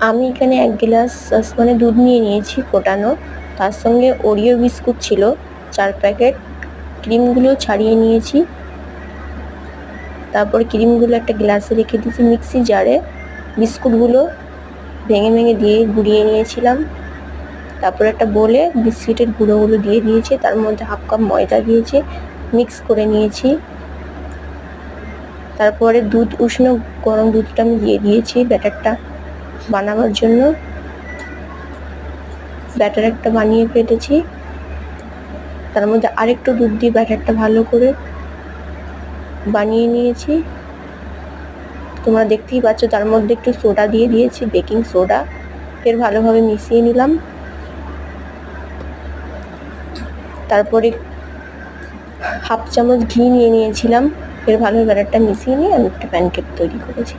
আমি এখানে 1 গ্লাস সসপ্যানে দুধ নিয়ে নিয়েছি ফোটানো, তার সঙ্গে ওরিও বিস্কুট ছিল 4 প্যাকেট, ক্রিমগুলো ছাড়িয়ে নিয়েছি। তারপরে ক্রিমগুলো একটা গ্লাসে রেখে দিয়েছি। মিক্সি জারে বিস্কুটগুলো ভেঙে ভেঙে দিয়ে গুঁড়িয়ে নিয়েছিলাম। তারপরে একটা বোলে বিস্কিটের গুঁড়োগুলো দিয়ে দিয়েছি, তার মধ্যে হাফ কাপ ময়দা দিয়েছি, মিক্স করে নিয়েছি। তারপরে উষ্ণ গরম দুধটা আমি দিয়ে দিয়েছি ব্যাটারটা বানাবার জন্য। ব্যাটার একটা বানিয়ে ফেলেছি, তার মধ্যে আরেকটু দুধ দিয়ে ব্যাটারটা ভালো করে বানিয়ে নিয়েছি। তোমরা দেখতেই পাচ্ছ তার মধ্যে একটু সোডা দিয়ে দিয়েছি, বেকিং সোডা। ফের ভালোভাবে মিশিয়ে নিলাম। তারপরে হাফ চামচ ঘি নিয়ে নিয়েছিলাম। ফের ভালোভাবে ব্যাটারটা মিশিয়ে নিয়ে আমি একটা প্যানকেক তৈরি করেছি।